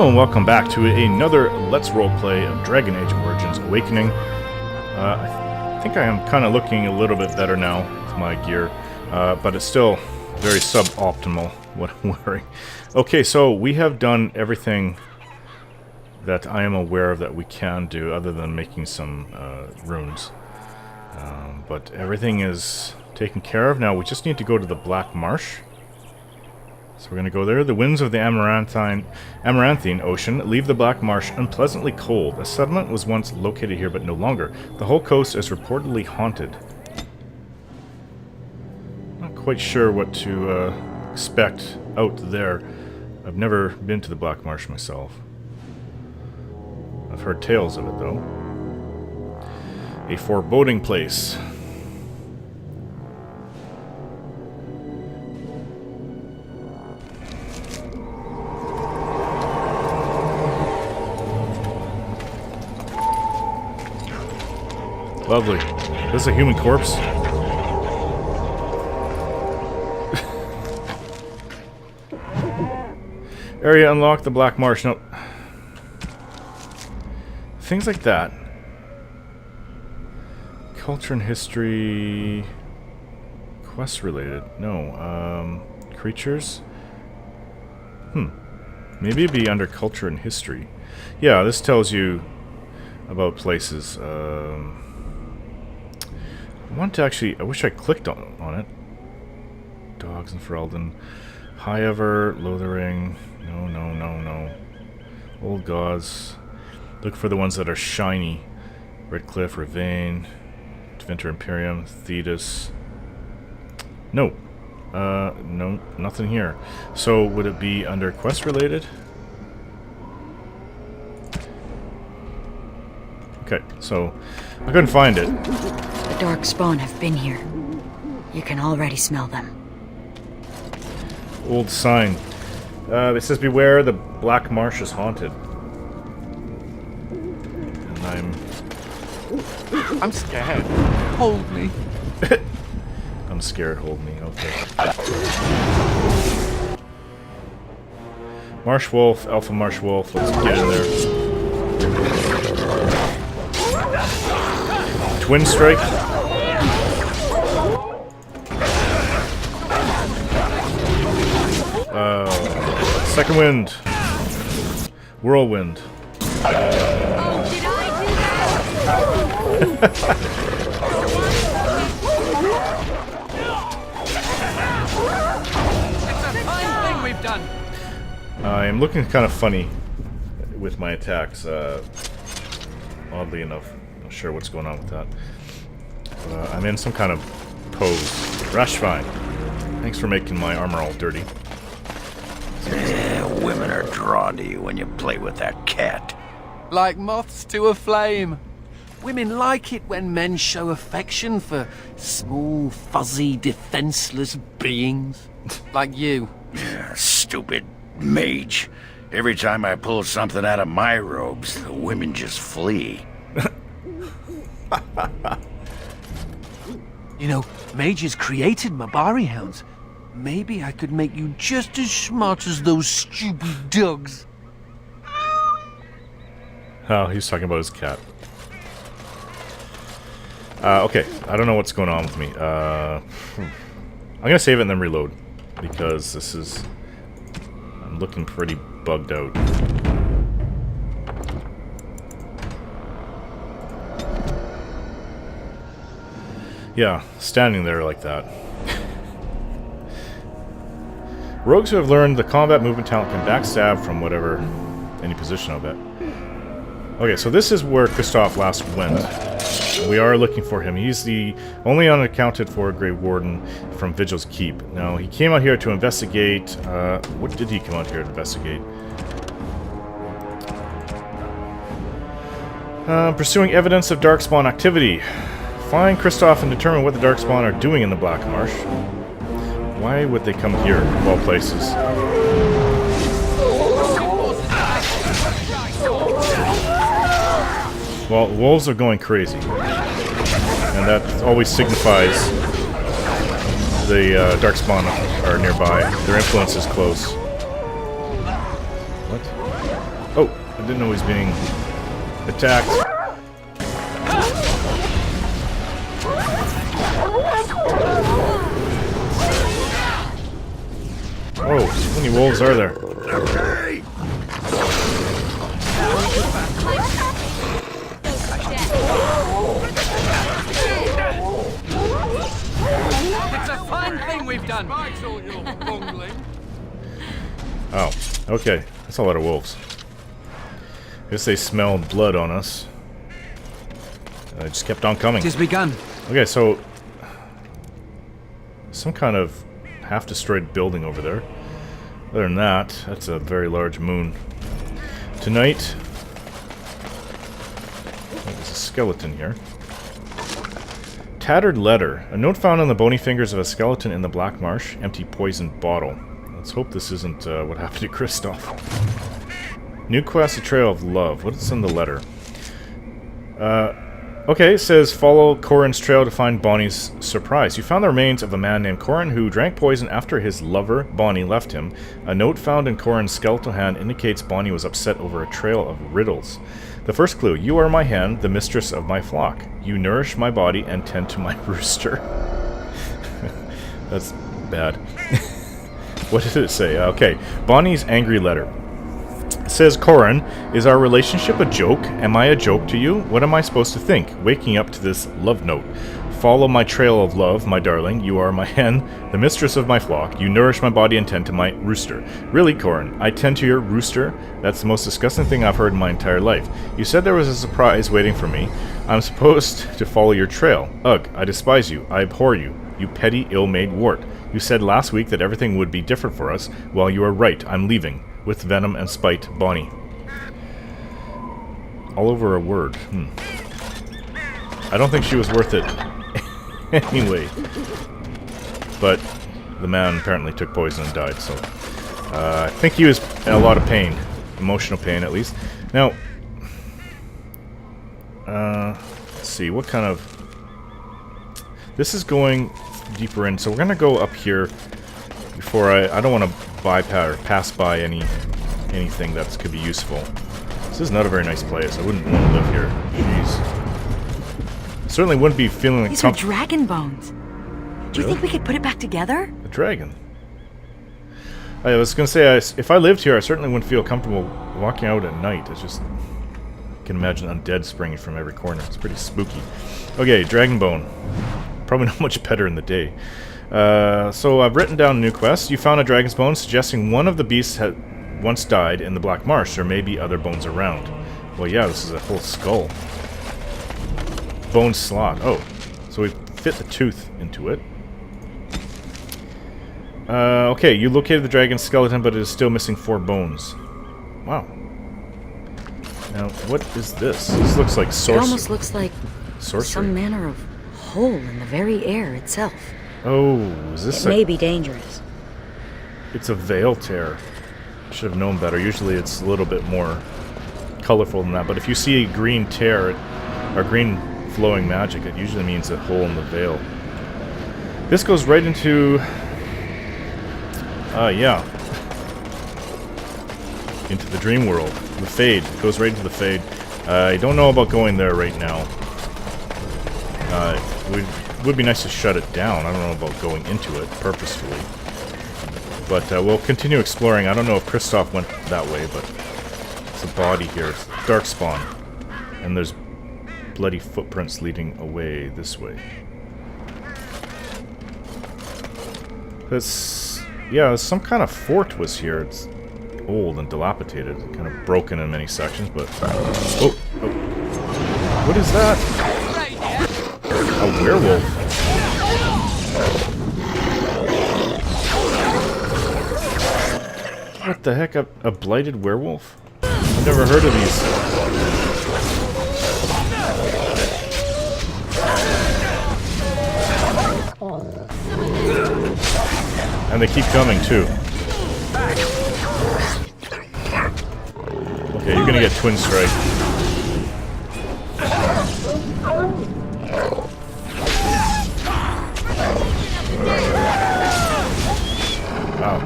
Hello and welcome back to another Let's Roleplay of Dragon Age Origins Awakening. I think I am kind of looking a little bit better now with my gear, but it's still very suboptimal what I'm wearing. Okay, so we have done everything that I am aware of that we can do other than making some runes. But everything is taken care of. Now we just need to go to the Blackmarsh. So we're going to go there. The winds of the Amaranthine Ocean leave the Blackmarsh unpleasantly cold. A settlement was once located here, but no longer. The whole coast is reportedly haunted. Not quite sure what to expect out there. I've never been to the Blackmarsh myself. I've heard tales of it, though. A foreboding place. Lovely. This is a human corpse. Area unlocked, the Blackmarsh. Nope. Things like that. Culture and history. Quest related. No. Creatures. Maybe it'd be under culture and history. Yeah, this tells you about places. I want to actually... I wish I clicked on it. Dogs and Ferelden. High-Ever, Lothering. No. Old Gods. Look for the ones that are shiny. Redcliffe, Ravane, Deventer Imperium, Thetis. No. No, nothing here. So, would it be under quest-related? Okay, so I couldn't find it. The Darkspawn have been here. You can already smell them. Old sign. It says, beware, the Blackmarsh is haunted. And I'm scared. Hold me. I'm scared, hold me, okay. Marsh Wolf, Alpha Marsh Wolf, let's get in there. Twin Strike. Second Wind. Whirlwind. Oh, did I do that? It's a fine thing we've done. I am looking kind of funny with my attacks, oddly enough. Not sure what's going on with that. I'm in some kind of pose. Rashfine. Thanks for making my armor all dirty. Women are drawn to you when you play with that cat. Like moths to a flame. Women like it when men show affection for small, fuzzy, defenseless beings. Like you. Stupid mage. Every time I pull something out of my robes, the women just flee. You know, mages created Mabari hounds. Maybe I could make you just as smart as those stupid dogs. Oh, he's talking about his cat. Okay, I don't know what's going on with me. I'm gonna save it and then reload. Because this is... I'm looking pretty bugged out. Yeah, standing there like that. Rogues who have learned the combat movement talent can backstab from whatever, any position, I'll bet. Okay, so this is where Kristoff last went. We are looking for him. He's the only unaccounted for Grey Warden from Vigil's Keep. Now, he came out here to investigate... what did he come out here to investigate? Pursuing evidence of Darkspawn activity. Find Kristoff and determine what the Darkspawn are doing in the Blackmarsh. Why would they come here, of all places? Well, wolves are going crazy. And that always signifies the Darkspawn are nearby. Their influence is close. What? didn't know he was being attacked. Oh, how many wolves are there? It's a fine thing we've done. Oh, okay. That's a lot of wolves. Guess they smelled blood on us. I just kept on coming. It has begun. Okay, so some kind of half-destroyed building over there. Other than that, that's a very large moon. Tonight, there's a skeleton here. Tattered letter. A note found on the bony fingers of a skeleton in the Blackmarsh. Empty poisoned bottle. Let's hope this isn't what happened to Kristoff. New quest, a trail of love. What is in the letter? Okay, it says, follow Corin's trail to find Bonnie's surprise. You found the remains of a man named Corin who drank poison after his lover, Bonnie, left him. A note found in Corin's skeletal hand indicates Bonnie was upset over a trail of riddles. The first clue, you are my hen, the mistress of my flock. You nourish my body and tend to my rooster. That's bad. What did it say? Okay, Bonnie's angry letter. It says, Corin, is our relationship a joke? Am I a joke to you? What am I supposed to think? Waking up to this love note. Follow my trail of love, my darling. You are my hen, the mistress of my flock. You nourish my body and tend to my rooster. Really, Corin, I tend to your rooster? That's the most disgusting thing I've heard in my entire life. You said there was a surprise waiting for me. I'm supposed to follow your trail. Ugh, I despise you. I abhor you. You petty, ill-made wart. You said last week that everything would be different for us. Well, you are right. I'm leaving. With venom and spite, Bonnie. All over a word. I don't think she was worth it. Anyway. But the man apparently took poison and died, so... I think he was in a lot of pain. Emotional pain, at least. Now... let's see, what kind of... This is going deeper in, so we're gonna go up here before I don't want to bypass or pass by anything that could be useful. This is not a very nice place. I wouldn't want to live here. Jeez. Certainly wouldn't be feeling like... These are dragon bones. Do you think we could put it back together? A dragon? I was going to say, if I lived here, I certainly wouldn't feel comfortable walking out at night. It's just... I can imagine undead springing from every corner. It's pretty spooky. Okay, dragon bone. Probably not much better in the day. So I've written down a new quest. You found a dragon's bone, suggesting one of the beasts had once died in the Blackmarsh. There may be other bones around. Well, yeah, this is a whole skull. Bone slot. Oh, so we fit the tooth into it. Okay, you located the dragon's skeleton, but it is still missing 4 bones. Wow. Now, what is this? This looks like sorcery. It almost looks like sorcery. Some manner of hole in the very air itself. Oh, is this It may be dangerous. It's a veil tear. Should have known better. Usually it's a little bit more colorful than that, but if you see a green tear, or green flowing magic, it usually means a hole in the veil. This goes right into... yeah. Into the dream world. The Fade. It goes right into the Fade. I don't know about going there right now. It would be nice to shut it down. I don't know about going into it purposefully. But we'll continue exploring. I don't know if Kristoff went that way, but it's a body here. It's Darkspawn. And there's bloody footprints leading away this way. This... yeah, some kind of fort was here. It's old and dilapidated. Kind of broken in many sections, but... oh, oh. What is that? A werewolf. What the heck? A blighted werewolf? I've never heard of these. And they keep coming, too. Okay, you're gonna get Twin Strike. Wow.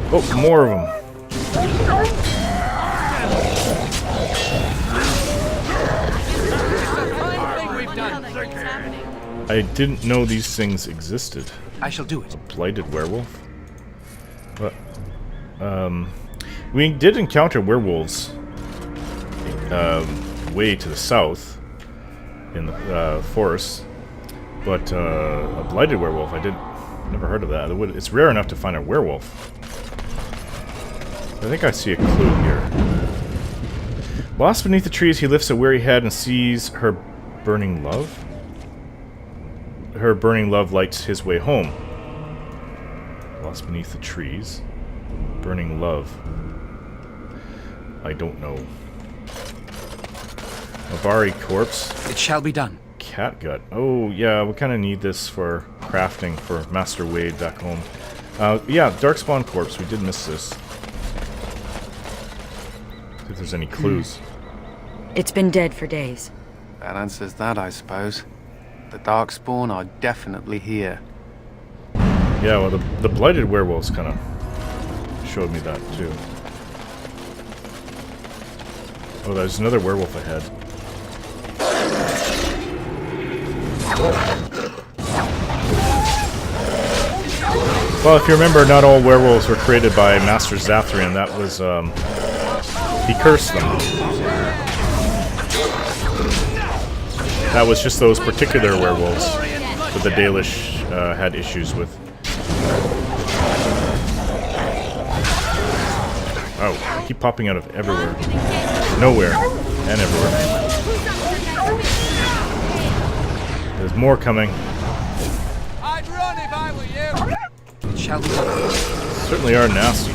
Oh, more of them. I didn't know these things existed. I shall do it. A blighted werewolf? But, we did encounter werewolves way to the south in the forest, but a blighted werewolf, never heard of that. It's rare enough to find a werewolf. I think I see a clue here. Lost beneath the trees, he lifts a weary head and sees her burning love. Her burning love lights his way home. Lost beneath the trees. Burning love. I don't know. Mavari corpse. It shall be done. Catgut. Oh, yeah, we kind of need this for crafting for Master Wade back home. Yeah, Darkspawn corpse. We did miss this. See if there's any clues. It's been dead for days. That answers that, I suppose. The Darkspawn are definitely here. Yeah, well, the blighted werewolves kind of showed me that, too. Oh, there's another werewolf ahead. Well, if you remember, not all werewolves were created by Master Zathrian. That was, he cursed them. That was just those particular werewolves that the Dalish had issues with. Oh, they keep popping out of everywhere. Nowhere. And everywhere. There's more coming. I'd run if I were you. It shall be done. Certainly are nasty.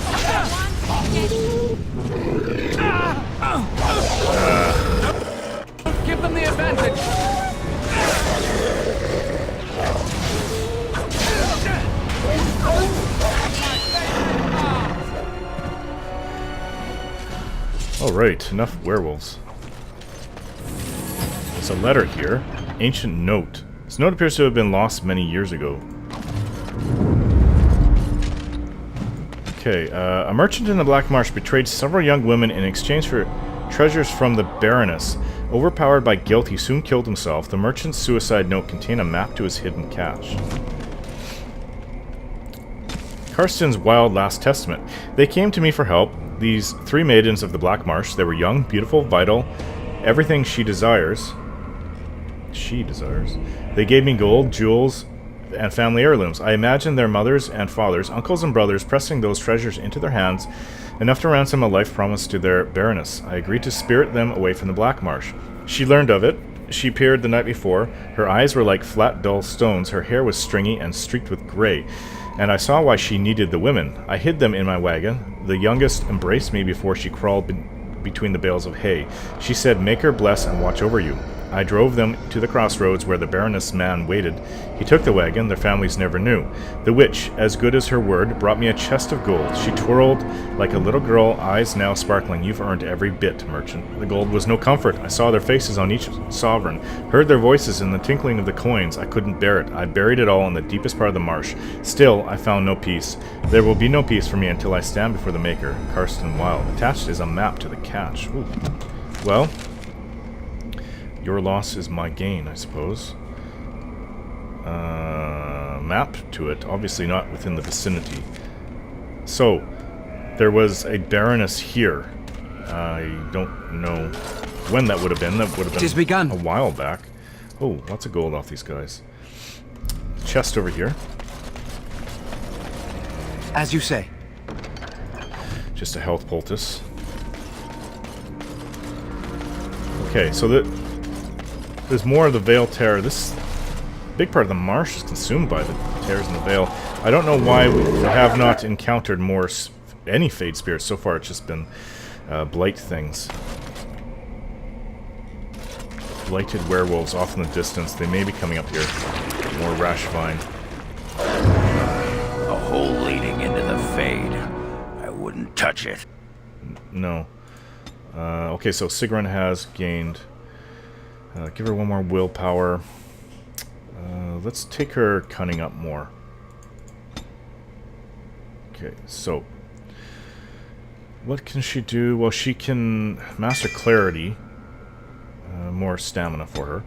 Give them the advantage. Alright, enough werewolves. There's a letter here. Ancient note. This note appears to have been lost many years ago. Okay, a merchant in the Blackmarsh betrayed several young women in exchange for treasures from the Baroness. Overpowered by guilt, he soon killed himself. The merchant's suicide note contained a map to his hidden cache. Karsten's wild last testament. They came to me for help. These three maidens of the Blackmarsh. They were young, beautiful, vital, everything she desires. They gave me gold, jewels, and family heirlooms. I imagined their mothers and fathers, uncles and brothers pressing those treasures into their hands, enough to ransom a life promise to their Baroness. I agreed to spirit them away from the Blackmarsh. She learned of it. She appeared the night before. Her eyes were like flat, dull stones. Her hair was stringy and streaked with gray. And I saw why she needed the women. I hid them in my wagon. The youngest embraced me before she crawled between the bales of hay. She said, "Make her bless and watch over you." I drove them to the crossroads where the Baroness man waited. He took the wagon. Their families never knew. The witch, as good as her word, brought me a chest of gold. She twirled like a little girl, eyes now sparkling. "You've earned every bit, merchant." The gold was no comfort. I saw their faces on each sovereign, heard their voices in the tinkling of the coins. I couldn't bear it. I buried it all in the deepest part of the marsh. Still, I found no peace. There will be no peace for me until I stand before the Maker. Karsten Wild. Attached is a map to the cache. Ooh. Well, your loss is my gain, I suppose. Map to it, obviously not within the vicinity. So, there was a Baroness here. I don't know when that would have been. That would have been begun. A while back. Oh, lots of gold off these guys. Chest over here. As you say. Just a health poultice. Okay, so there's more of the Vale Terror. This big part of the marsh is consumed by the terrors in the Vale. I don't know why we have not encountered any Fade Spirits so far. It's just been blight things. Blighted werewolves off in the distance. They may be coming up here. More Rash Vine. A hole leading into the Fade. I wouldn't touch it. No. Okay, so Sigrun has gained. Give her one more willpower. Let's take her cunning up more. Okay, so what can she do? Well, she can master clarity. More stamina for her.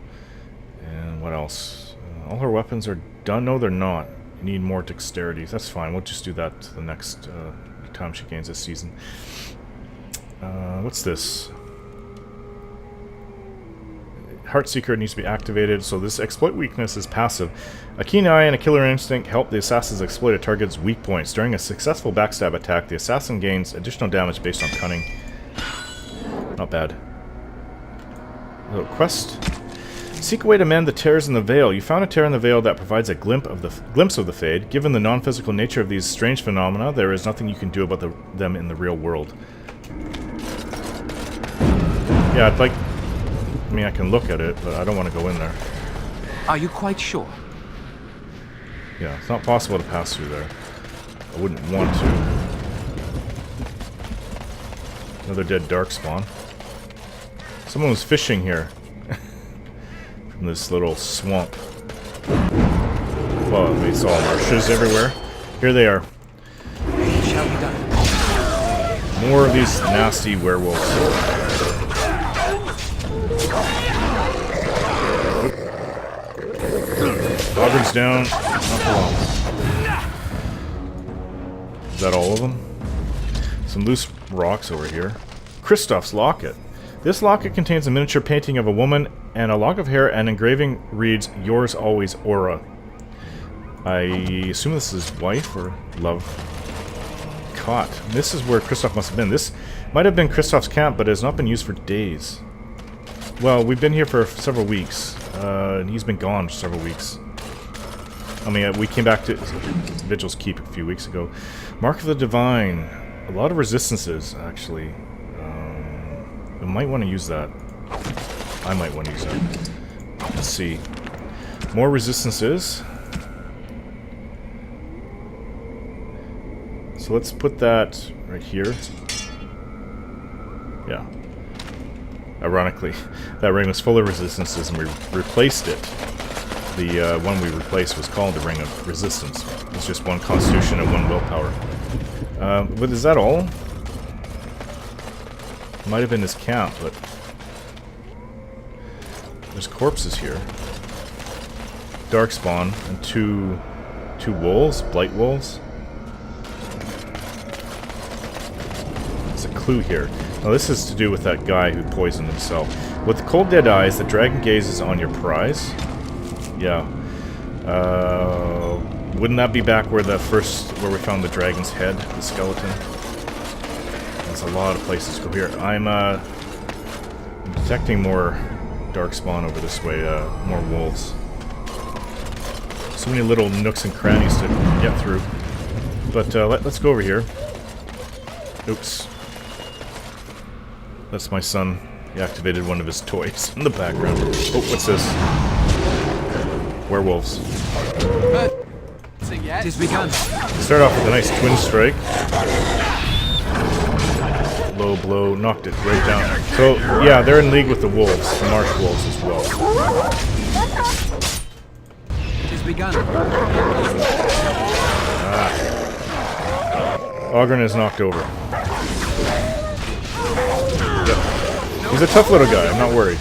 And what else? All her weapons are done. No, they're not. You need more dexterity. That's fine. We'll just do that the next time she gains this season. What's this? Heartseeker needs to be activated, so this exploit weakness is passive. A keen eye and a killer instinct help the assassins exploit a target's weak points. During a successful backstab attack, the assassin gains additional damage based on cunning. Not bad. Little quest. Seek a way to mend the tears in the veil. You found a tear in the veil that provides a glimpse of the Fade. Given the non-physical nature of these strange phenomena, there is nothing you can do about them in the real world. Yeah, I'd like... I mean, I can look at it, but I don't want to go in there. Are you quite sure? Yeah, it's not possible to pass through there. I wouldn't want to. Another dead Darkspawn. Someone was fishing here. From this little swamp. Well, we saw marshes everywhere. Here they are. Shall be done. More of these nasty werewolves. Dogger's down. Not for long. Is that all of them? Some loose rocks over here. Kristoff's locket. This locket contains a miniature painting of a woman and a lock of hair, and engraving reads, "Yours always, Aura." I assume this is his wife or love. Caught. This is where Kristoff must have been. This might have been Kristoff's camp, but it has not been used for days. Well, we've been here for several weeks. He's been gone for several weeks. I mean, we came back to Vigil's Keep a few weeks ago. Mark of the Divine. A lot of resistances, actually. We might want to use that. I might want to use that. Let's see. More resistances. So let's put that right here. Yeah. Ironically, that ring was full of resistances and we replaced it. The one we replaced was called the Ring of Resistance. It's just one constitution and one willpower. But is that all? Might have been his camp, but there's corpses here. Darkspawn and two wolves, blight wolves. There's a clue here. Now this is to do with that guy who poisoned himself. With the cold dead eyes, the dragon gazes on your prize. Yeah. Wouldn't that be back where where we found the dragon's head, the skeleton? There's a lot of places to go here. I'm detecting more Darkspawn over this way, more wolves. So many little nooks and crannies to get through. But let's go over here. Oops. That's my son. He activated one of his toys in the background. Oh, what's this? Werewolves. It is begun. Start off with a nice twin strike. Low blow, knocked it right down. So, yeah, they're in league with the wolves, the marsh wolves as well. It is begun. Ogren is knocked over. Yep. He's a tough little guy, I'm not worried.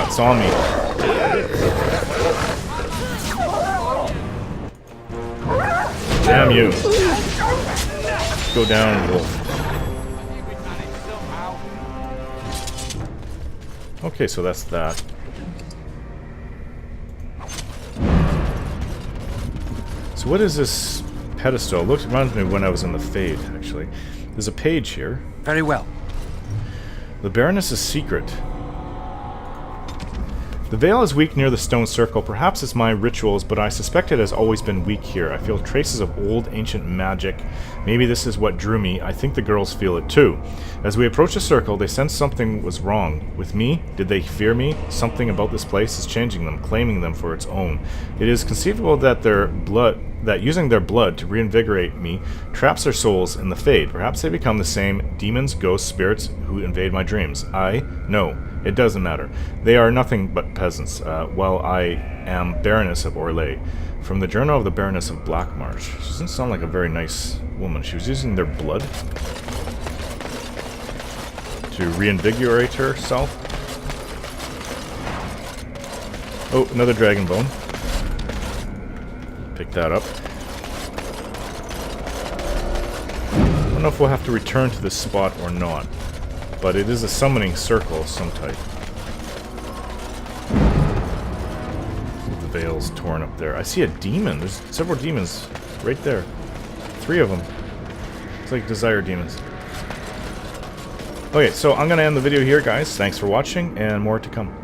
It's on me. Damn you. Go down, wolf. Okay, so that's that. So what is this pedestal? It reminds me of when I was in the Fade, actually. There's a page here. Very well. The Baroness's secret. The veil is weak near the stone circle. Perhaps it's my rituals, but I suspect it has always been weak here. I feel traces of old, ancient magic. Maybe this is what drew me. I think the girls feel it too. As we approach the circle, they sense something was wrong. With me? Did they fear me? Something about this place is changing them, claiming them for its own. It is conceivable that using their blood to reinvigorate me traps their souls in the Fade. Perhaps they become the same demons, ghosts, spirits who invade my dreams. No. It doesn't matter. They are nothing but peasants, while I am Baroness of Orlais. From the Journal of the Baroness of Blackmarsh. She doesn't sound like a very nice woman. She was using their blood to reinvigorate herself. Oh, another dragon bone. Pick that up. I don't know if we'll have to return to this spot or not, but it is a summoning circle of some type. The veil's torn up there. I see a demon. There's several demons right there. 3 of them. It's like desire demons. Okay, so I'm going to end the video here, guys. Thanks for watching, and more to come.